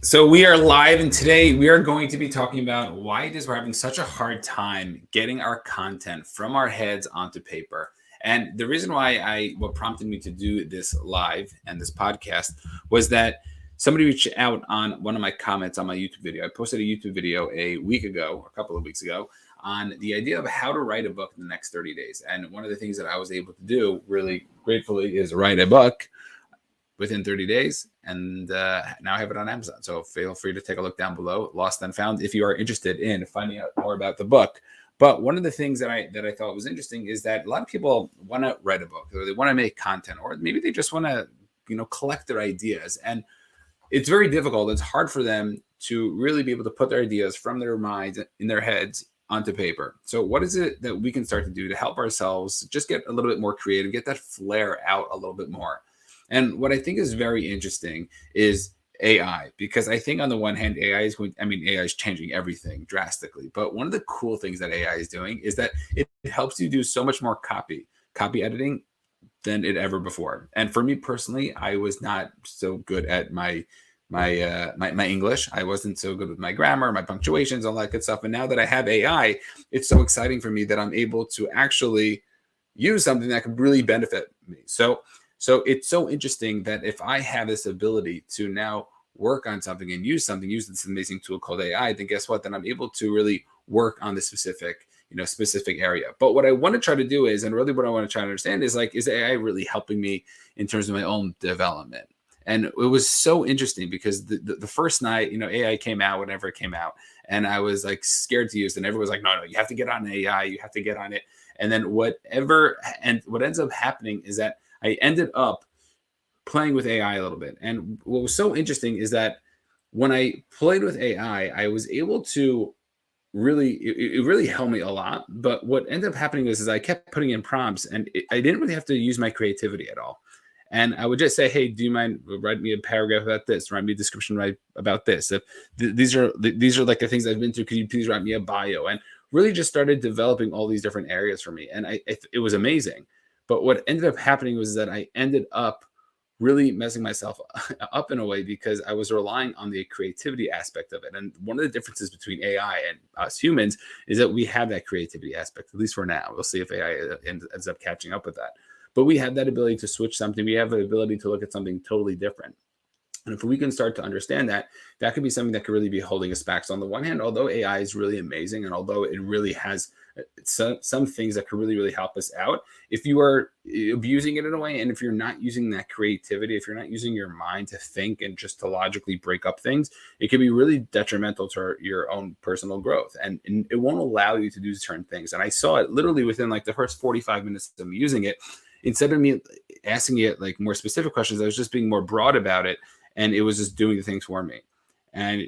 So we are live, and today we are going to be talking about why it is we're having such a hard time getting our content from our heads onto paper. And the reason why what prompted me to do this live and this podcast was that somebody reached out on one of my comments on my YouTube video. I posted a YouTube video a week ago, or a couple of weeks ago, on the idea of how to write a book in the next 30 days. And one of the things that I was able to do really gratefully is write a book within 30 days. And now I have it on Amazon. So feel free to take a look down below, Lost and Found, if you are interested in finding out more about the book. But one of the things that I thought was interesting is that a lot of people want to write a book, or they want to make content, or maybe they just want to, collect their ideas. And it's very difficult. It's hard for them to really be able to put their ideas from their minds in their heads onto paper. So what is it that we can start to do to help ourselves just get a little bit more creative, get that flair out a little bit more? And what I think is very interesting is AI, because I think on the one hand, AI is changing everything drastically. But one of the cool things that AI is doing is that it helps you do so much more copy editing than it ever before. And for me personally, I was not so good at my English. I wasn't so good with my grammar, my punctuations, all that good stuff. And now that I have AI, it's so exciting for me that I'm able to actually use something that could really benefit me. So it's so interesting that if I have this ability to now work on something and use this amazing tool called AI, then guess what? Then I'm able to really work on the specific area. But what I want to try to do is, and really what I want to try to understand is is AI really helping me in terms of my own development? And it was so interesting because the first night, AI came out, whenever it came out, and I was like scared to use it. And everyone was like, no, you have to get on AI, you have to get on it. And then what ends up happening is that I ended up playing with AI a little bit. And what was so interesting is that when I played with AI, I was able to it really helped me a lot. But what ended up happening is I kept putting in prompts, and I didn't really have to use my creativity at all. And I would just say, hey, do you mind write me a paragraph about this? Write me a description about this. If these are like the things I've been through, could you please write me a bio? And really just started developing all these different areas for me. And it was amazing. But what ended up happening was that I ended up really messing myself up in a way, because I was relying on the creativity aspect of it. And one of the differences between AI and us humans is that we have that creativity aspect, at least for now. We'll see if AI ends up catching up with that. But we have that ability to switch something. We have the ability to look at something totally different. And if we can start to understand that, that could be something that could really be holding us back. So on the one hand, although AI is really amazing, and although it really has some things that could really, really help us out, if you are abusing it in a way, and if you're not using that creativity, if you're not using your mind to think and just to logically break up things, it can be really detrimental to your own personal growth. And it won't allow you to do certain things. And I saw it literally within like the first 45 minutes of me using it. Instead of me asking it like more specific questions, I was just being more broad about it. And it was just doing the things for me. And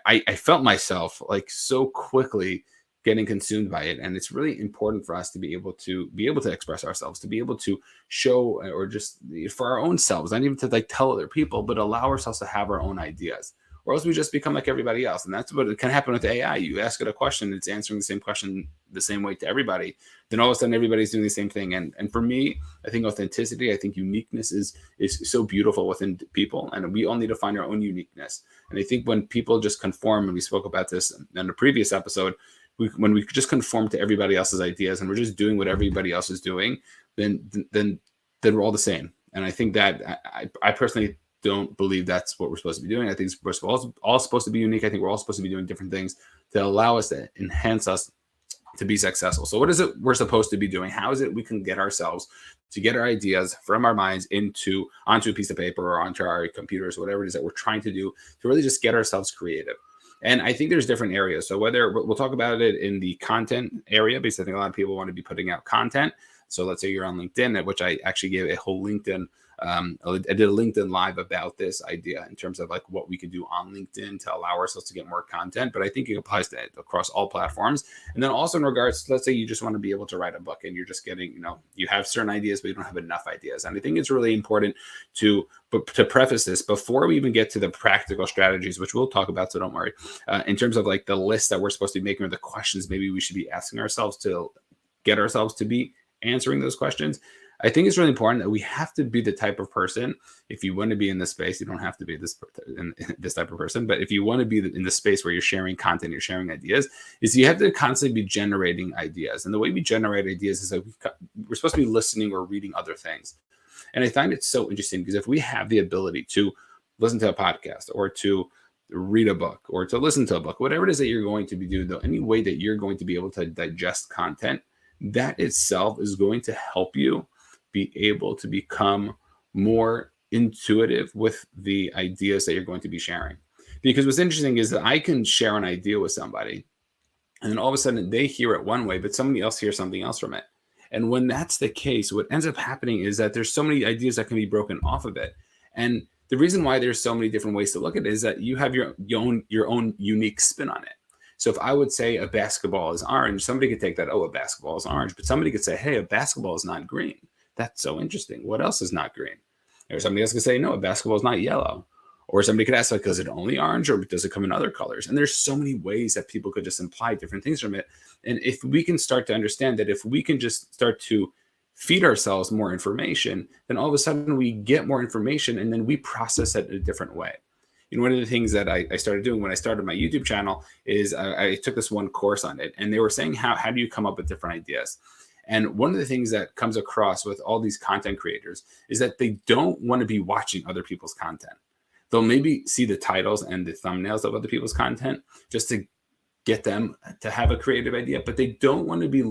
I felt myself like so quickly getting consumed by it. And it's really important for us to be able to express ourselves, to be able to show, or just for our own selves, not even to like tell other people, but allow ourselves to have our own ideas. Or else we just become like everybody else. And that's what can happen with AI. You ask it a question, it's answering the same question the same way to everybody. Then all of a sudden everybody's doing the same thing. And for me, I think authenticity, I think uniqueness is so beautiful within people. And we all need to find our own uniqueness. And I think when people just conform, and we spoke about this in a previous episode, when we just conform to everybody else's ideas and we're just doing what everybody else is doing, then we're all the same. And I think that I personally don't believe that's what we're supposed to be doing. I think we're all supposed to be unique. I think we're all supposed to be doing different things to allow us, to enhance us to be successful. So what is it we're supposed to be doing? How is it we can get ourselves to get our ideas from our minds onto a piece of paper or onto our computers, whatever it is that we're trying to do, to really just get ourselves creative? And I think there's different areas. So whether we'll talk about it in the content area, because I think a lot of people want to be putting out content. So let's say you're on LinkedIn, which I actually gave a whole LinkedIn. I did a LinkedIn live about this idea in terms of like what we could do on LinkedIn to allow ourselves to get more content. But I think it applies to across all platforms. And then also in regards to, let's say you just want to be able to write a book and you're just getting, you have certain ideas, but you don't have enough ideas. And I think it's really important to preface this before we even get to the practical strategies, which we'll talk about. So don't worry. In terms of like the list that we're supposed to be making, or the questions maybe we should be asking ourselves to get ourselves to be answering those questions. I think it's really important that we have to be the type of person, if you want to be in this space, you don't have to be in this type of person, but if you want to be in the space where you're sharing content, you're sharing ideas, is you have to constantly be generating ideas. And the way we generate ideas is that we're supposed to be listening or reading other things. And I find it so interesting because if we have the ability to listen to a podcast or to read a book or to listen to a book, whatever it is that you're going to be doing, though, any way that you're going to be able to digest content, that itself is going to help you be able to become more intuitive with the ideas that you're going to be sharing. Because what's interesting is that I can share an idea with somebody, and then all of a sudden they hear it one way, but somebody else hears something else from it. And when that's the case, what ends up happening is that there's so many ideas that can be broken off of it. And the reason why there's so many different ways to look at it is that you have your own unique spin on it. So if I would say a basketball is orange, somebody could take that, oh, a basketball is orange, but somebody could say, hey, a basketball is not green. That's so interesting. What else is not green? Or somebody else could say, no, a basketball is not yellow. Or somebody could ask, like, is it only orange or does it come in other colors? And there's so many ways that people could just imply different things from it. And if we can start to understand that, if we can just start to feed ourselves more information, then all of a sudden we get more information and then we process it a different way. You know, one of the things that I started doing when I started my YouTube channel is I took this one course on it, and they were saying, how do you come up with different ideas? And one of the things that comes across with all these content creators is that they don't want to be watching other people's content. They'll maybe see the titles and the thumbnails of other people's content just to get them to have a creative idea, but they don't want to be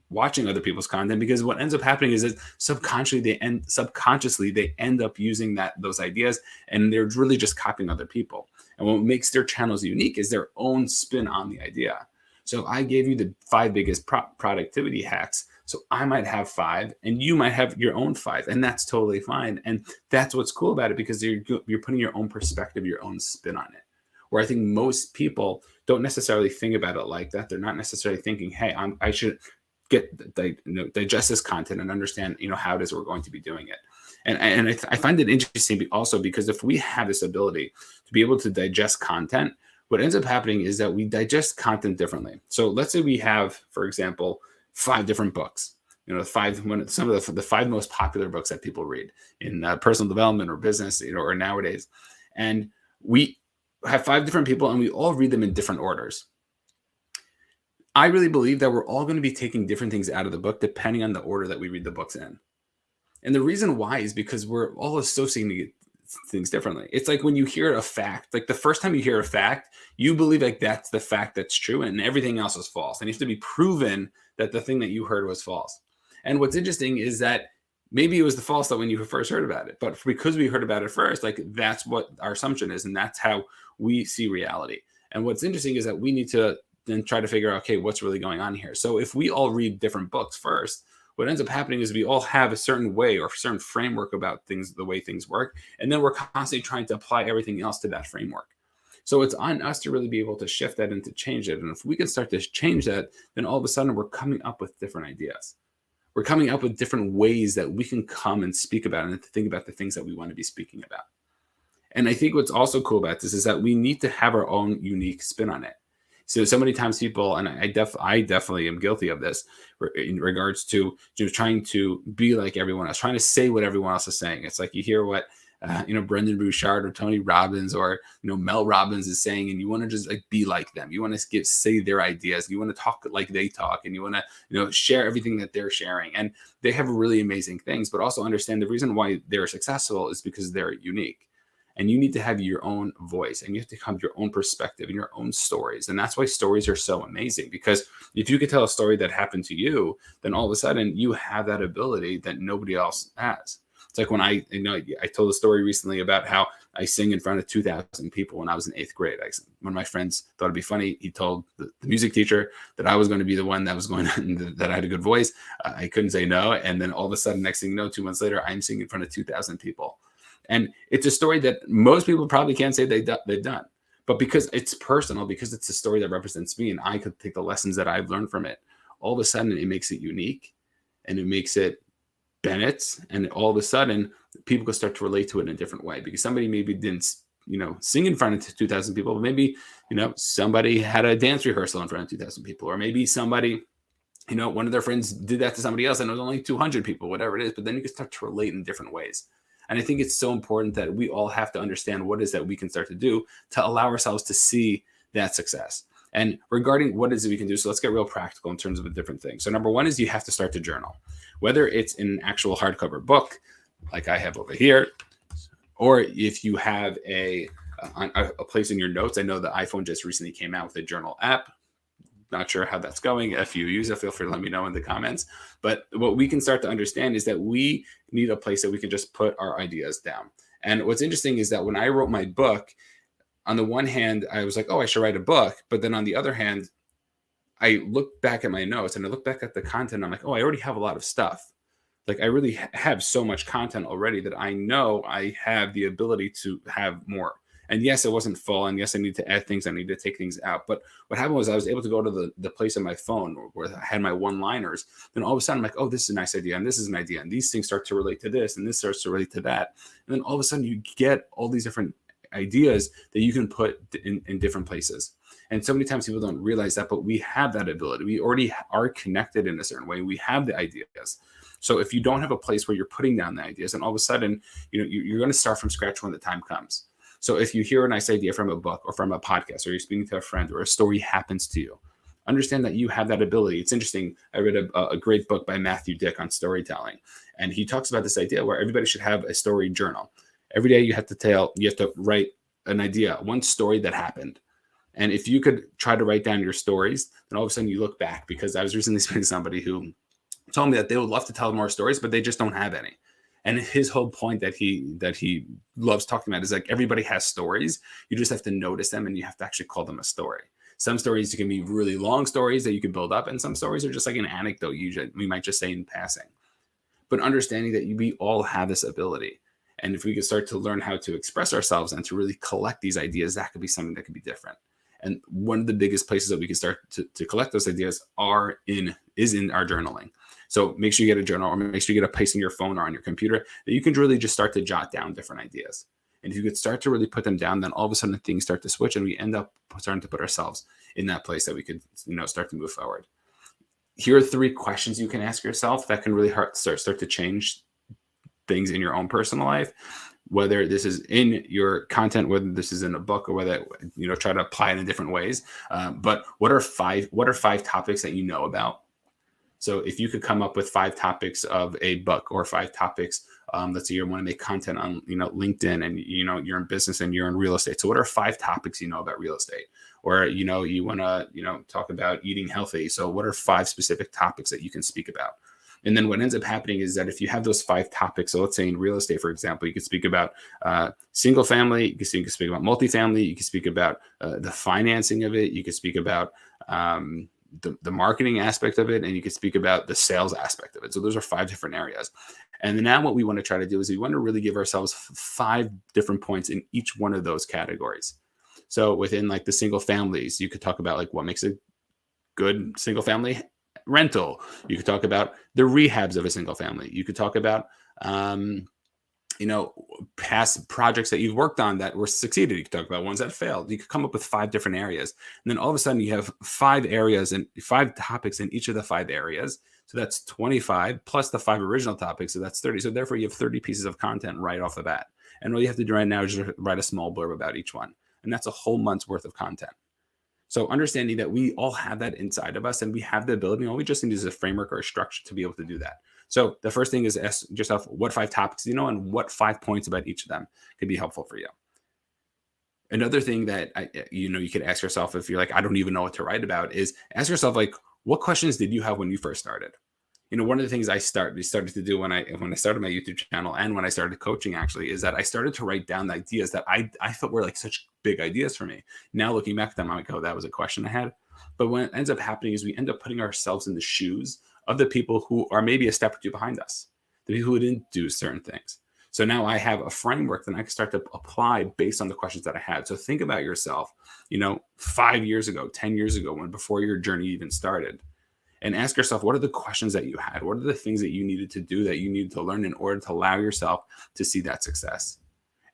watching other people's content, because what ends up happening is that subconsciously they end up using those ideas, and they're really just copying other people. And what makes their channels unique is their own spin on the idea. So I gave you the 5 biggest productivity hacks. So I might have 5 and you might have your own 5, and that's totally fine. And that's what's cool about it, because you're putting your own perspective, your own spin on it. Where I think most people don't necessarily think about it like that. They're not necessarily thinking, hey, I should digest this content and understand, how it is we're going to be doing it. And I find it interesting also because if we have this ability to be able to digest content, what ends up happening is that we digest content differently. So let's say we have, for example, 5 different books. Some of the 5 most popular books that people read in personal development or business, or nowadays, and we have 5 different people, and we all read them in different orders. I really believe that we're all going to be taking different things out of the book depending on the order that we read the books in. And the reason why is because we're all associating things differently. It's like when you hear a fact, like the first time you hear a fact, you believe like that's the fact that's true, and everything else is false. And you have to be proven that the thing that you heard was false. And what's interesting is that maybe it was the false that when you first heard about it, but because we heard about it first, like that's what our assumption is, and that's how we see reality. And what's interesting is that we need to then try to figure out, okay, what's really going on here? So if we all read different books first, what ends up happening is we all have a certain way or a certain framework about things, the way things work, and then we're constantly trying to apply everything else to that framework. So it's on us to really be able to shift that and to change it. And if we can start to change that, then all of a sudden we're coming up with different ideas. We're coming up with different ways that we can come and speak about and to think about the things that we want to be speaking about. And I think what's also cool about this is that we need to have our own unique spin on it. So many times people, and I definitely am guilty of this in regards to trying to be like everyone else, trying to say what everyone else is saying. It's like you hear what Brendan Bouchard or Tony Robbins or Mel Robbins is saying, and you want to just like be like them. You want to say their ideas. You want to talk like they talk, and you want to share everything that they're sharing. And they have really amazing things, but also understand the reason why they're successful is because they're unique. And you need to have your own voice, and you have to have your own perspective and your own stories. And that's why stories are so amazing, because if you could tell a story that happened to you, then all of a sudden you have that ability that nobody else has. It's like when I told a story recently about how I sing in front of 2,000 people when I was in 8th grade. One of my friends thought it'd be funny. He told the music teacher that I was going to be the one that was going to, that I had a good voice. I couldn't say no. And then all of a sudden, next thing you know, 2 months later, I'm singing in front of 2,000 people. And it's a story that most people probably can't say they've done. But because it's personal, because it's a story that represents me and I could take the lessons that I've learned from it, all of a sudden it makes it unique and it makes it Bennett's. And all of a sudden people could start to relate to it in a different way, because somebody maybe didn't, sing in front of 2,000 people, but maybe, somebody had a dance rehearsal in front of 2,000 people, or maybe somebody One of their friends did that to somebody else and it was only 200 people, whatever it is, but then you can start to relate in different ways. And I think it's so important that we all have to understand what it is that we can start to do to allow ourselves to see that success. And regarding what is it we can do, so let's get real practical in terms of a different thing. So number one is you have to start to journal, whether it's in an actual hardcover book, like I have over here, or if you have a place in your notes. I know the iPhone just recently came out with a journal app. Not sure how that's going. If you use it, feel free to let me know in the comments. But what we can start to understand is that we need a place that we can just put our ideas down. And what's interesting is that when I wrote my book, on the one hand, I was like, oh, I should write a book. But then on the other hand, I look back at my notes and I look back at the content. I'm like, oh, I already have a lot of stuff. Like I really have so much content already that I know I have the ability to have more. And yes, it wasn't full. And yes, I need to add things. I need to take things out. But what happened was I was able to go to the place on my phone where I had my one-liners. Then all of a sudden, I'm like, oh, this is a nice idea. And this is an idea. And these things start to relate to this. And this starts to relate to that. And then all of a sudden, you get all these different ideas that you can put in different places. And so many times people don't realize that, but we have that ability. We already are connected in a certain way. We have the ideas. So if you don't have a place where you're putting down the ideas, and all of a sudden, you're going to start from scratch when the time comes. So if you hear a nice idea from a book or from a podcast, or you're speaking to a friend, or a story happens to you, understand that you have that ability. It's interesting. I read a great book by Matthew Dick on storytelling, and he talks about this idea where everybody should have a story journal. Every day you have to write an idea, one story that happened. And if you could try to write down your stories, then all of a sudden you look back, because I was recently speaking to somebody who told me that they would love to tell more stories, but they just don't have any. And his whole point that he loves talking about is like, everybody has stories. You just have to notice them, and you have to actually call them a story. Some stories can be really long stories that you can build up, and some stories are just like an anecdote we might just say in passing. But understanding that we all have this ability. And if we could start to learn how to express ourselves and to really collect these ideas, that could be something that could be different. And one of the biggest places that we can start to collect those ideas is in our journaling. So make sure you get a journal, or make sure you get a place in your phone or on your computer that you can really just start to jot down different ideas. And if you could start to really put them down, then all of a sudden things start to switch, and we end up starting to put ourselves in that place that we could, start to move forward. Here are 3 questions you can ask yourself that can really start to change things in your own personal life, whether this is in your content, whether this is in a book, or whether try to apply it in different ways. But what are 5 topics that you know about? So if you could come up with 5 topics of a book, or 5 topics, let's say you want to make content on LinkedIn, and you're in business and you're in real estate. So what are 5 topics you know about real estate? Or you want to talk about eating healthy. So what are 5 specific topics that you can speak about? And then what ends up happening is that if you have those 5 topics, so let's say in real estate, for example, you could speak about single family, you can speak about multifamily, you can speak about the financing of it, you could speak about the marketing aspect of it, and you could speak about the sales aspect of it. So those are 5 different areas. And now what we want to try to do is we want to really give ourselves 5 different points in each one of those categories. So within like the single families, you could talk about like what makes a good single family rental. You could talk about the rehabs of a single family. You could talk about, past projects that you've worked on that were succeeded. You could talk about ones that failed. You could come up with 5 different areas. And then all of a sudden you have 5 areas and 5 topics in each of the 5 areas. So that's 25 plus the 5 original topics. So that's 30. So therefore you have 30 pieces of content right off the bat. And all you have to do right now is just write a small blurb about each one. And that's a whole month's worth of content. So understanding that we all have that inside of us, and we have the ability, all we just need is a framework or a structure to be able to do that. So the first thing is ask yourself, what 5 topics do you know, and what 5 points about each of them could be helpful for you. Another thing that you could ask yourself, if you're like, I don't even know what to write about, is ask yourself, like, what questions did you have when you first started? One of the things I started to do when I started my YouTube channel, and when I started coaching, actually, is that I started to write down the ideas that I thought were like such big ideas for me. Now looking back at them, I'm like, oh, that was a question I had. But what ends up happening is we end up putting ourselves in the shoes of the people who are maybe a step or 2 behind us, the people who didn't do certain things. So now I have a framework that I can start to apply based on the questions that I had. So think about yourself, 5 years ago, 10 years ago, before your journey even started. And ask yourself, what are the questions that you had? What are the things that you needed to do, that you needed to learn in order to allow yourself to see that success?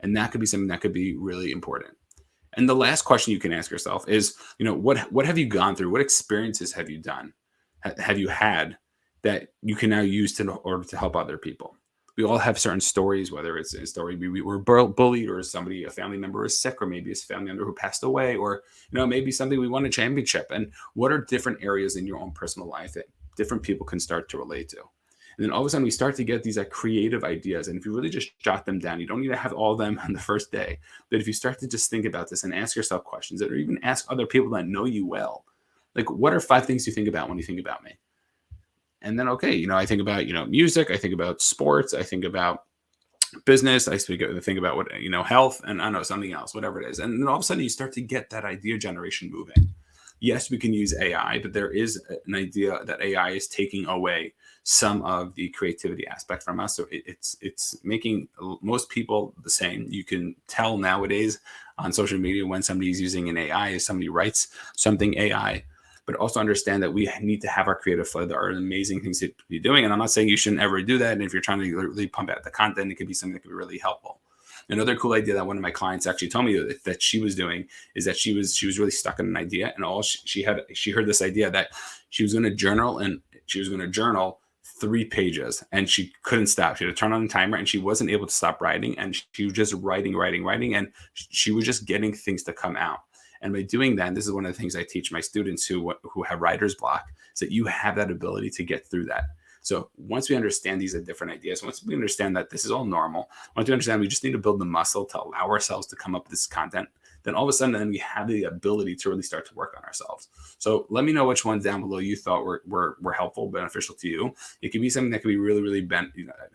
And that could be something that could be really important. And the last question you can ask yourself is, what have you gone through? What experiences have you done have you had that you can now use in order to help other people? We all have certain stories, whether it's a story we were bullied, or somebody, a family member is sick, or maybe it's a family member who passed away, or maybe something we won a championship. And what are different areas in your own personal life that different people can start to relate to? And then all of a sudden we start to get these creative ideas. And if you really just jot them down, you don't need to have all of them on the first day. But if you start to just think about this and ask yourself questions, or even ask other people that know you well, like, what are 5 things you think about when you think about me? And then, okay, I think about, music, I think about sports, I think about business, I think about what, health, and I don't know, something else, whatever it is. And then all of a sudden you start to get that idea generation moving. Yes, we can use AI, but there is an idea that AI is taking away some of the creativity aspect from us. So it's making most people the same. You can tell nowadays on social media when somebody's using an AI, if somebody writes something AI. But also understand that we need to have our creative flow. There are amazing things to be doing. And I'm not saying you shouldn't ever do that. And if you're trying to really pump out the content, it could be something that could be really helpful. Another cool idea that one of my clients actually told me that she was doing is that she was really stuck in an idea, and all she heard this idea that she was going to journal, and she was going to journal 3 pages, and she couldn't stop. She had to turn on the timer, and she wasn't able to stop writing, and she was just writing, and she was just getting things to come out. And by doing that, and this is one of the things I teach my students who have writer's block, is that you have that ability to get through that. So once we understand these are different ideas, once we understand that this is all normal, once we understand we just need to build the muscle to allow ourselves to come up with this content, then all of a sudden then we have the ability to really start to work on ourselves. So let me know which ones down below you thought were helpful, beneficial to you. It can be something that can be really, really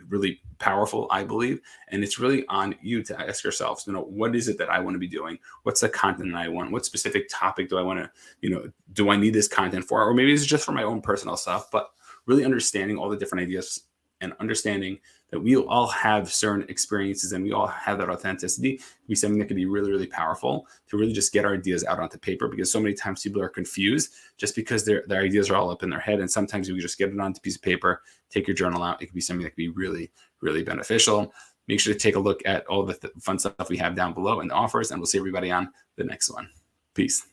really powerful, I believe. And it's really on you to ask yourselves, what is it that I want to be doing? What's the content that I want? What specific topic do I want to, do I need this content for? Or maybe it's just for my own personal stuff, but really understanding all the different ideas and understanding that we all have certain experiences and we all have that authenticity can be something that can be really, really powerful to really just get our ideas out onto paper, because so many times people are confused just because their ideas are all up in their head. And sometimes you just get it onto a piece of paper, take your journal out. It can be something that can be really, really beneficial. Make sure to take a look at all the fun stuff we have down below in the offers, and we'll see everybody on the next one. Peace.